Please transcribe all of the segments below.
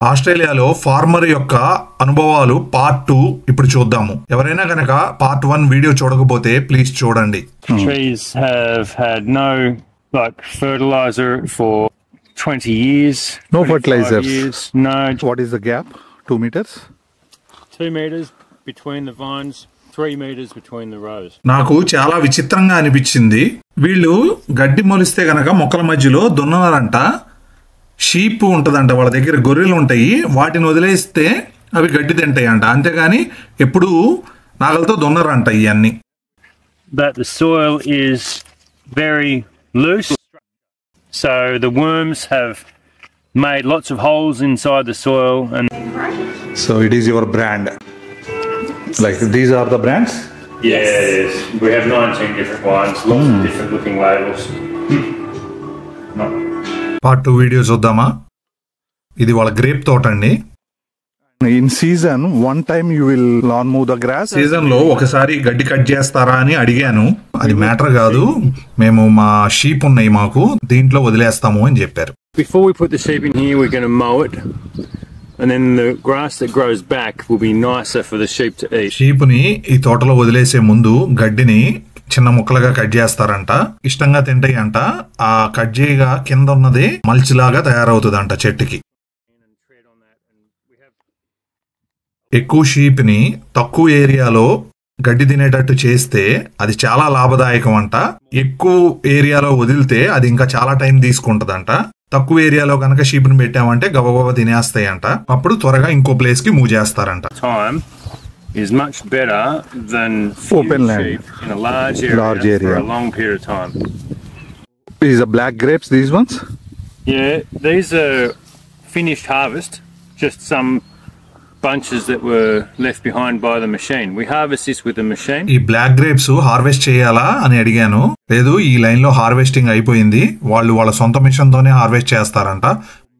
ఆస్ట్రేలియాలో ఫార్మర్ యొక్క అనుభవాలు పార్ట్ 2 ఇప్పుడు చూద్దాము. ఎవరైనా గనక పార్ట్ 1 వీడియో చూడకపోతే ప్లీజ్ చూడండి. Trees have had no fertilizer for 20 years. No fertilizers. Years. No. What is the gap? 2 meters? 2 meters between the vines, 3 meters between the rows. నాకు చాలా విచిత్రంగా అనిపించింది. వీళ్ళు గడ్డి మొలిస్తే గనక మొక్కల మధ్యలో దున్ననారంట. షీప్ ఉంటదంట, వాళ్ళ దగ్గర గొర్రెలు ఉంటాయి, వాటిని వదిలేస్తే అవి గడ్డి తింటాయి అంట, అంతేగాని ఎప్పుడు నాగలతో దున్నరంట ఇవన్నీ. But the soil is very loose, so the worms have made lots of holes inside the soil. And So it is your brand. Like these are the brands? yes, we have 19 different wines, lots of different looking labels. Part 2 video చూద్దామా? ఇది వాళ్ళ grape తోట అండి. In season, one time you will lawn mow the grass. Season లో ఒకసారి గడ్డి cut చేస్తారా అని అడిగాను. అది మ్యాటర్ కాదు, మేము మా షీప్ ఉన్నాయి మాకు, దీంట్లో వదిలేస్తాము అని చెప్పారు. Before we put the sheep in here, we're going to mow it, and then the grass that grows back will be nicer for the sheep to eat. Sheep ని ఈ తోటలో వదిలేసే ముందు గడ్డిని చిన్న ముక్కలుగా కట్ చేస్తారంట, ఇష్టంగా తింటాయి అంట. ఆ కట్ చేయగా కింద ఉన్నది మల్చిలాగా తయారవుతుందంట చెట్టుకి. ఎక్కువ షీప్ ని తక్కువ ఏరియాలో గడ్డి తినేటట్టు చేస్తే అది చాలా లాభదాయకం అంట. ఎక్కువ ఏరియాలో వదిలితే అది ఇంకా చాలా టైం తీసుకుంటదంట. తక్కువ ఏరియాలో కనుక షీప్ ని పెట్టామంటే గబగబా తినేస్తాయి అంట. అప్పుడు త్వరగా ఇంకో ప్లేస్ కి మూవ్ చేస్తారంట. Time is much better than Open land. sheep in a large area for a long period of time. These are black grapes, these ones? Yeah, these are finished harvest, just some bunches that were left behind by the machine. We harvest this with the machine. ఈ black grapes harvest చేయాలా అని అడిగాను. లేదు, ఈ line లో harvesting అయిపోయింది, వాళ్ళు వాళ్ళ సొంత మిషన్ తోనే హార్వెస్ట్ చేస్తారంట.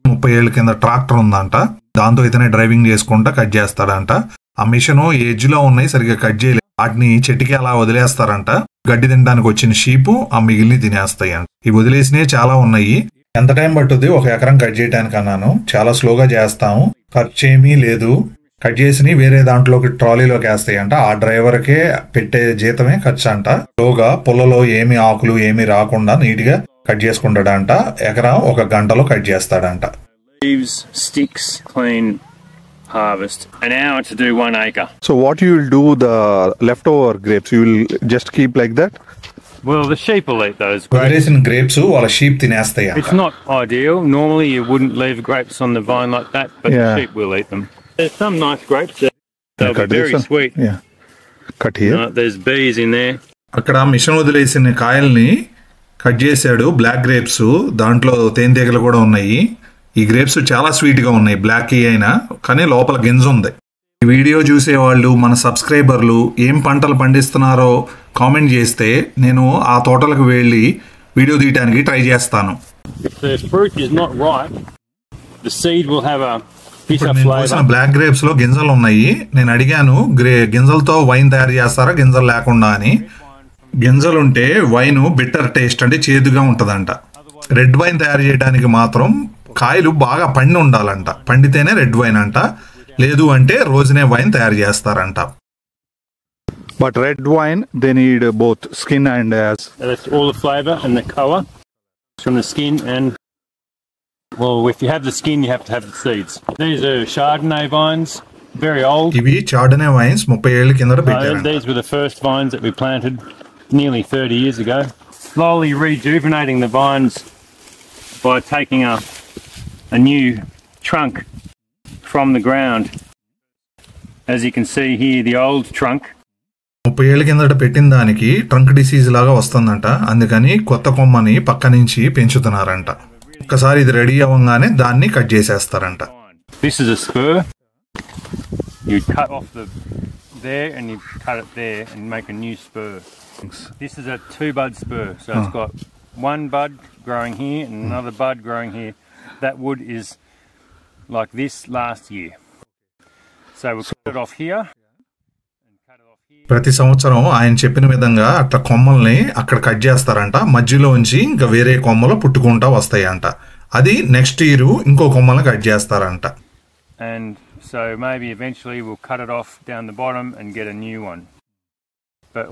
30 ఏళ్ల కింద ట్రాక్టర్ ఉందంట, దాంతో ఇతనే డ్రైవింగ్ చేసుకుంటా కట్ చేస్తాడంట. ఆ మిషన్ ఎడ్జ్ లో ఉన్నాయి, సరిగ్గా కట్ చేయలేదు, వాటిని చెట్టుకి అలా వదిలేస్తారంట. గడ్డి తినడానికి వచ్చిన షీపు ఆ మిగిలిని తినేస్తాయి అంట. ఈ వదిలేసినవి చాలా ఉన్నాయి. ఎంత టైం పట్టుద్ది 1 ఎకరం కట్ చేయడానికి అన్నాను. చాలా స్లోగా చేస్తాము, ఖర్చు ఏమీ లేదు. కట్ చేసి వేరే దాంట్లోకి ట్రాలీలోకి వేస్తాయి అంట. ఆ డ్రైవర్కే పెట్టే జీతమే ఖర్చు అంట. స్లోగా పొలలో ఏమి ఆకులు ఏమి రాకుండా నీట్ గా కట్ చేసుకుంటాడంట. ఎకరం 1 గంటలో కట్ చేస్తాడంట. Leaves, sticks, clean, harvest. An hour to do 1 acre. So what you will do the leftover grapes? You will just keep like that? Well, the sheep will eat those grapes. వదిలేసిన grapes వాళ్ళ sheep తినేస్తాయి అంట. It's not ideal. Normally you wouldn't leave grapes on the vine like that, but the sheep will eat them. There's some nice grapes. They'll be very sweet. Yeah. Cut here. There's bees in there. అక్కడ machine వదిలేసిన కాయల్ని cut చేశాడు, black grapes. దాంట్లో తేనెటీగలు కూడా ఉన్నాయి. ఈ grapes చాలా స్వీట్ గా ఉన్నాయి, బ్లాక్ అయినా కానీ లోపల గింజ ఉంది. ఈ వీడియో చూసే వాళ్ళు, మన సబ్స్క్రైబర్లు ఏం పంటలు పండిస్తున్నారో కామెంట్ చేస్తే నేను ఆ తోటలకు వెళ్ళి వీడియో తీయడానికి ట్రై చేస్తాను. If the fruit is not ripe, the seed will have a bitter నేను కోసిన flavour. బ్లాక్ గ్రేప్స్ లో గింజలు ఉన్నాయి. నేను అడిగాను గింజలతో వైన్ తయారు చేస్తారా గింజలు లేకుండా అని. గింజలుంటే వైన్ బిట్టర్ టేస్ట్ అంటే చేదుగా ఉంటదంట. రెడ్ వైన్ తయారు చేయడానికి మాత్రం కాయలు బాగా పండి ఉండాలంట, పండితేనే రెడ్ వైన్ అంట, లేదు అంటే రోజునే వైన్ తయారు చేస్తారంట. But red wine, they need both skin and That's all the flavour and the colour from the skin, and well, if you have the skin, you have to have the seeds. These are Chardonnay vines, very old. ఇవి చార్డనే wines 30 ఏళ్ల కింద పెట్టారంట. These were the first vines that we planted nearly 30 years ago. Slowly rejuvenating the vines by taking a new trunk from the ground. As you can see here, the old trunk. 30 ఏళ్ల కిందట పెట్టిన దానికి trunk disease లాగా వస్తుందంట, అందుకని కొత్త కొమ్మని పక్క నుంచి పెంచుతున్నారంట. ఒకసారి ఇది రెడీ అవ్వగానే దాన్ని cut చేసేస్తారంట. This is a spur. You cut off there and you cut it there and make a new spur. This is a 2-bud spur, so it's got one bud growing here and another bud growing here. That wood is like this last year. So we'll cut it off here. ప్రతి సంవత్సరం ఆయన చెప్పిన విధంగా అట్లా కొమ్మల్ని అక్కడ cut చేస్తారంట. మధ్యలోంచి ఇంకా వేరే కొమ్మలు పుట్టుకుంటా వస్తాయంట. అది నెక్స్ట్ ఇయర్ ఇంకో కొమ్మలను కట్ చేస్తారంట. and so maybe eventually we'll cut it off down the bottom and get a new one.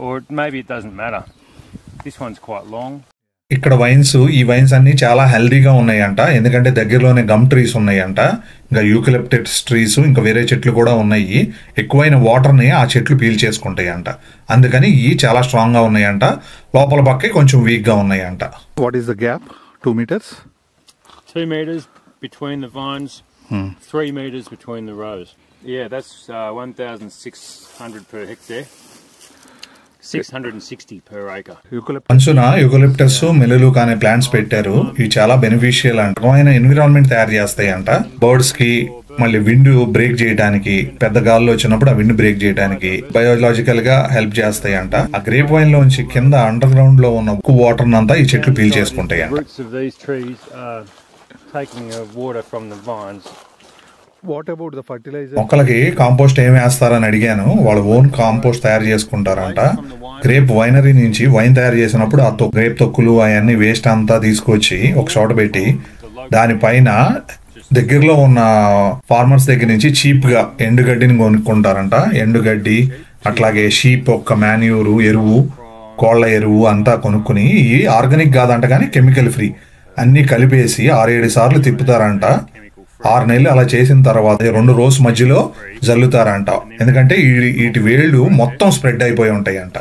Or maybe it doesn't matter. This one's quite long. ఇక్కడ ఈ వైన్స్ అన్ని చాలా హెల్దీగా ఉన్నాయంట, ఎందుకంటే దగ్గరలోనే గమ్ ట్రీస్ ఉన్నాయంట, ఇంకా యూకలిప్టస్ ట్రీస్, ఇంకా వేరే చెట్లు కూడా ఉన్నాయి. ఎక్కువైన వాటర్ని ఆ చెట్లు పీల్ చేసుకుంటాయంట, అందుకని ఇవి చాలా స్ట్రాంగ్గా ఉన్నాయంట. లోపల పక్కే కొంచెం వీక్గా ఉన్నాయంట. What is the gap? 2 meters? 2 meters between the vines, 3 meters between the rows. Yeah, that's 1,600 per hectare. 660 per acre. అంచున యూకలిప్టస్ మెలులుకా అనే ప్లాంట్స్ పెట్టారు. ఇవి చాలా బెనిఫిషియల్ అంట, ఎన్విరాన్మెంట్ తయారు చేస్తాయంట. బర్డ్స్ కి మళ్ళీ విండ్ బ్రేక్ చేయడానికి, పెద్ద గాల్లో వచ్చినప్పుడు ఆ విండ్ బ్రేక్ చేయడానికి బయోలాజికల్ గా హెల్ప్ చేస్తాయంట. ఆ గ్రేప్ వైన్ లోంచి కింద అండర్ గ్రౌండ్ లో ఉన్న ఉక్కు వాటర్ అంతా ఈ చెట్లు పీల్ చేసుకుంటాయంట. మొక్కలకి కాంపోస్ట్ ఏమి వేస్తారని అడిగాను. వాళ్ళు ఓన్ కాంపోస్ట్ తయారు చేసుకుంటారంట. గ్రేప్ వైనరీ నుంచి వైన్ తయారు చేసినప్పుడు ఆ గ్రేప్ తొక్కులు అవన్నీ వేస్ట్ అంతా తీసుకొచ్చి ఒక చోట పెట్టి దానిపైన దగ్గరలో ఉన్న ఫార్మర్స్ దగ్గర నుంచి చీప్ గా ఎండుగడ్డిని కొనుక్కుంటారంట. ఎండుగడ్డి, అట్లాగే షీప్ యొక్క మాన్యూరు, ఎరువు, కోళ్ల ఎరువు అంతా కొనుక్కుని, ఈ ఆర్గానిక్ కాదంట కానీ కెమికల్ ఫ్రీ, అన్ని కలిపేసి 6-7 సార్లు తిప్పుతారంట. 6 నెలలు అలా చేసిన తర్వాత 2 రోజు మధ్యలో జల్లుతారంట, ఎందుకంటే వీటి వేళ్ళు మొత్తం స్ప్రెడ్ అయిపోయి ఉంటాయంట.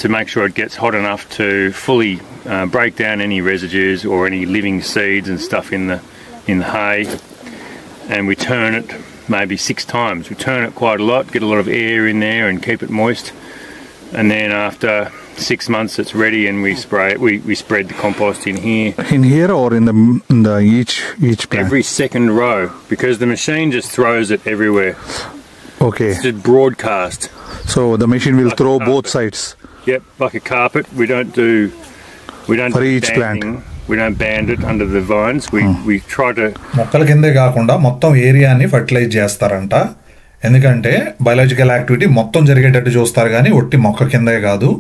To make sure it gets hot enough to fully break down any residues or any living seeds and stuff in the hay, and we turn it maybe 6 times. We turn it quite a lot, get a lot of air in there and keep it moist, and then after 6 months it's ready and we spray it. We spread the compost in here. In here or in the each plant? Every second row, because the machine just throws it everywhere. Okay. It's just broadcast. So the machine will throw both sides. Yep, like a carpet. We don't do for each plant. We don't band it under the vines. We try to. మొక్కల కిందే కాకుండా మొత్తం ఏరియాని fertilise చేస్తారంట, ఎందుకంటే biological activity మొత్తం జరిగేటట్టు చూస్తారు కానీ ఒట్టి మొక్క కిందే కాదు.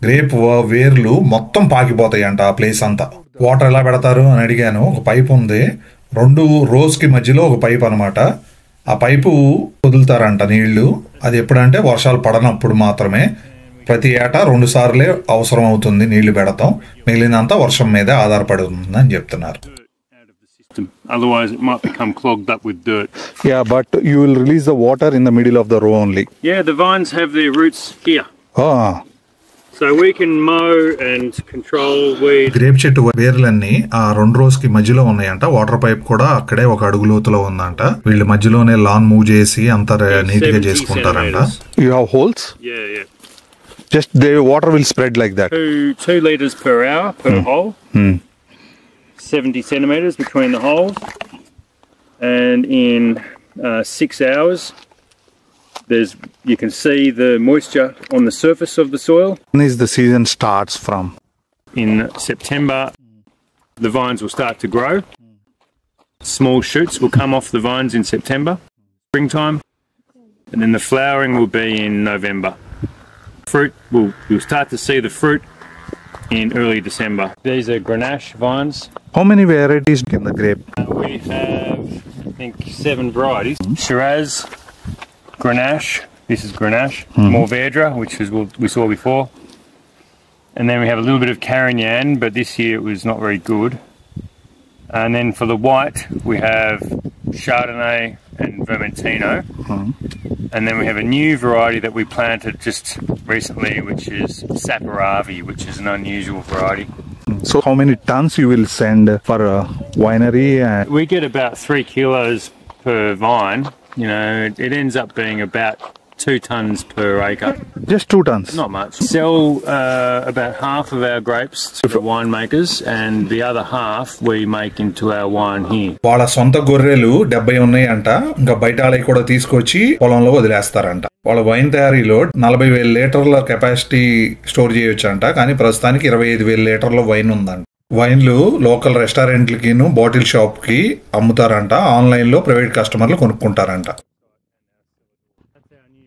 గ్రేప్ వేర్లు మొత్తం పాకిపోతాయంట ఆ ప్లేస్ అంతా. వాటర్ ఎలా పెడతారు అని అడిగాను. ఒక పైప్ ఉంది, 2 రోస్ కి మధ్యలో ఒక పైప్ అనమాట. ఆ పైపు వదులుతారంట నీళ్లు. అది ఎప్పుడంటే వర్షాలు పడనప్పుడు మాత్రమే. ప్రతి ఏటా 2 సార్లే అవసరం అవుతుంది నీళ్లు పెడతాం, మిగిలినంతా వర్షం మీదే ఆధారపడి ఉందని చెప్తున్నారు. Otherwise it might become clogged up with dirt. Yeah, but you will release the water in the middle of the row only. Yeah, the vines have their roots here. Ah. So we can mow and control weeds. Grape చెట్టు వేర్లన్నీ ఆ 2 rose కి మధ్యలో ఉన్నాయంట. Water pipe కూడా అక్కడే 1 అడుగు లోతులో ఉందంట. వీళ్ళు మధ్యలోనే లాన్ మూవ్ చేసి అంతా నీట్ గా చేసుకుంటారంట. You have holes? Yeah. Just the water will spread like that. 2 liters per hour per hole. 70 centimeters between the holes, and in 6 hours you can see the moisture on the surface of the soil. When is the season starts from? In September the vines will start to grow. Small shoots will come off the vines in September, springtime, and then the flowering will be in November. Fruit, you'll start to see the fruit in early December. These are Grenache vines. How many varieties in the grape? We have, I think, 7 varieties. Shiraz, Grenache, this is Grenache, Mourvedre, which is what we saw before. And then we have a little bit of Carignan, but this year it was not very good. And then for the white, we have Chardonnay and Vermentino. And then we have a new variety that we planted just recently, which is Saperavi, which is an unusual variety. So how many tons you will send for a winery? We get about 3 kilos per vine. You know, it ends up being about 2 tons per acre. Just 2 tons? Not much. Sell about half of our grapes to the winemakers, and the other half we make into our wine here. వాళ్ళ సొంత గొర్రెలు 70 ఉన్నాయంట. ఇంకా బయట వాళ్ళకి కూడా తీసుకొచ్చి పొలంలో వదిలేస్తారంట. వాళ్ళ వైన్ తయారీలో 40,000 లీటర్ల కెపాసిటీ స్టోర్ చేయొచ్చు అంట, కానీ ప్రస్తుతానికి 25,000 లీటర్ల వైన్ ఉందంట. వైన్లు లోకల్ రెస్టారెంట్లకి, బాటిల్ షాప్ కి అమ్ముతారంట. ఆన్లైన్ లో ప్రైవేట్ కస్టమర్లు కొనుక్కుంటారంట.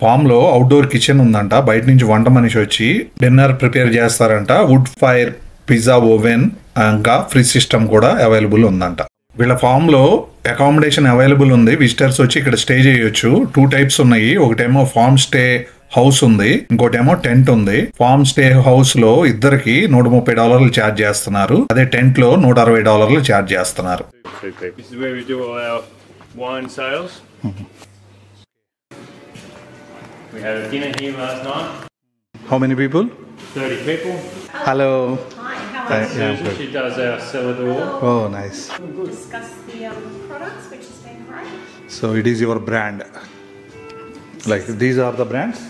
ఫామ్ లో అవుట్డోర్ కిచెన్ ఉందంట. బయట నుంచి వంట మనిషి వచ్చి డిన్నర్ ప్రిపేర్ చేస్తారంట. వుడ్ ఫైర్, పిజ్జా ఓవెన్, ఇంకా ఫ్రిడ్జ్ సిస్టమ్ కూడా అవైలబుల్ ఉందంట. వీళ్ళ ఫామ్ లో అకామిడేషన్ అవైలబుల్ ఉంది. విజిటర్స్ వచ్చి ఇక్కడ స్టే చేయొచ్చు. 2 టైప్స్ ఉన్నాయి. ఒకటేమో ఫార్మ్ స్టే హౌస్ ఉంది, ఇంకోటేమో టెంట్ ఉంది. ఫార్మ్ స్టే హౌస్ లో ఇద్దరికి $130 ఛార్జ్ చేస్తున్నారు. అదే టెంట్ లో $160 ఛార్జ్ చేస్తున్నారు. This is where we do all our wine sales. We had a dinner here last night. How many people? 30 people. Hello. Hi, how are you? Yeah, She does our cellar door. Oh, nice. We'll discuss the products, which has been great. So it is your brand. Like these are the brands?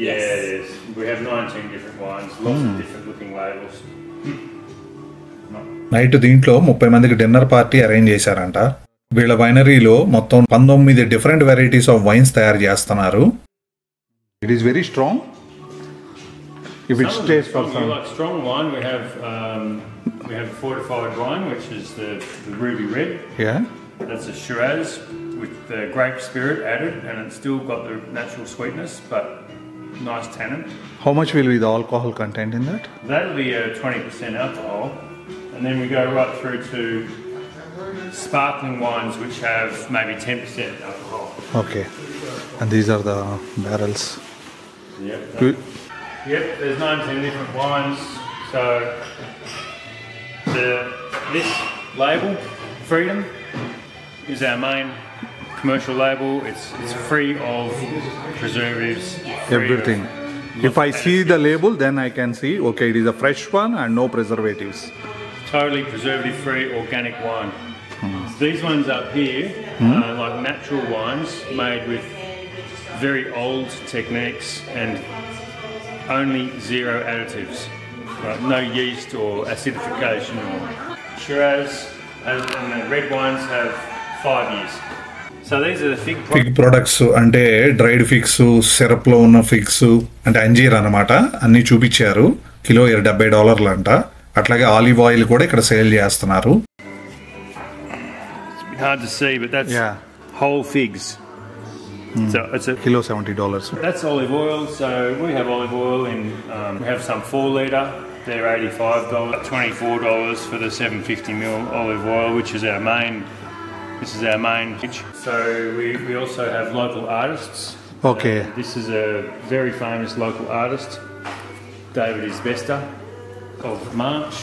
Yeah, it is. We have 19 different wines, lots of different looking labels. Night దీంట్లో 30 మందికి dinner party arrange చేశారంట. వీళ్ళ వైనరీలో మొత్తం 19 different varieties of wines తయారు చేస్తున్నారు. It is very strong. If it stays for You some. like strong wine? We have fortified wine, which is the ruby red. Yeah. That's a Shiraz with the grape spirit added, and it's still got the natural sweetness, but nice tannin. How much will be the alcohol content in that? That'll be a 20% alcohol, and then we go right through to sparkling wines, which have maybe 10% alcohol. Okay. And these are the barrels. Yep. Good. Yep. There's 19 different wines. So this label, Freedom, is our main commercial label. It's free of preservatives. Free Everything. If I see the label, then I can see, okay, it is a fresh one and no preservatives. Totally preservative free organic wine. These ones up here are like natural wines made with very old techniques and only 0 additives. Right? No yeast or acidification. Shiraz and the red wines have 5 years. So these are the fig products. Fig products అంటే dried figs, syrup లో ఉన్న figs అంటే అంజీర్ అన్నమాట. అన్ని చూపించారు. Kilo $70 అంట. అట్లాగే olive oil కూడా ఇక్కడ సేల్ చేస్తున్నారు. Hard to see, but that's Yeah. whole figs. So it's a Kilo $70. That's olive oil. So we have olive oil in. We have some 4 litre. They're $85. $24 for the 750 ml olive oil, which is our main. This is our main pitch. So we also have local artists. Okay. This is a very famous local artist, David Isbester of March.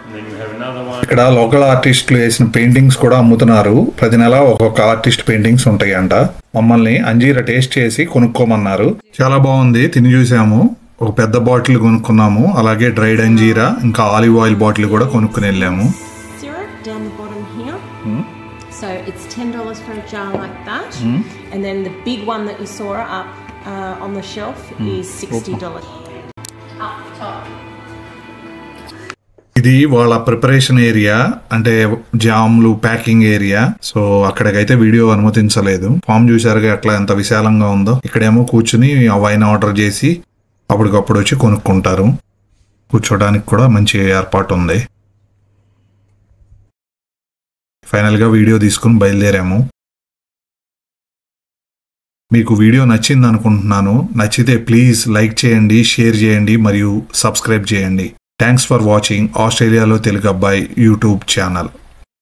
And then we have another one. ఇక్కడ local ఆర్టిస్టులు వేసిన paintings కూడా అమ్ముతున్నారు. ప్రతి నెల ఒక్కొక్క artist paintings ఉంటాయంట. మమ్మల్ని అంజీరా టేస్ట్ చేసి కొనుక్కోమన్నారు. చాలా బాగుంది. తిని చూసాము. ఒక పెద్ద బాటిల్ కొనుక్కున్నాము. అలాగే డ్రైడ్ అంజీరా ఇంకా ఆలివ్ ఆయిల్ బాటిల్ కూడా కొనుక్కుని వెళ్ళాము. Syrup down the bottom here. So it's $10 for a jar like that. And then the big one that you saw up on the shelf is $60. Up top. ఇది వాళ్ళ preparation area, అంటే జామ్లు packing area. So అక్కడికైతే video అనుమతించలేదు. Farm చూసారుగా ఎట్లా ఎంత విశాలంగా ఉందో. ఇక్కడేమో కూర్చుని ఆ వైన్ ఆర్డర్ చేసి అప్పటికప్పుడు వచ్చి కొనుక్కుంటారు. కూర్చోడానికి కూడా మంచి ఏర్పాటు ఉంది. ఫైనల్ గా వీడియో తీసుకుని బయలుదేరాము. మీకు వీడియో నచ్చింది అనుకుంటున్నాను. నచ్చితే ప్లీజ్ లైక్ చేయండి, షేర్ చేయండి మరియు సబ్స్క్రైబ్ చేయండి. థ్యాంక్స్ ఫర్ వాచింగ్ ఆస్ట్రేలియాలో తెలుగు అబ్బాయి యూట్యూబ్ ఛానల్.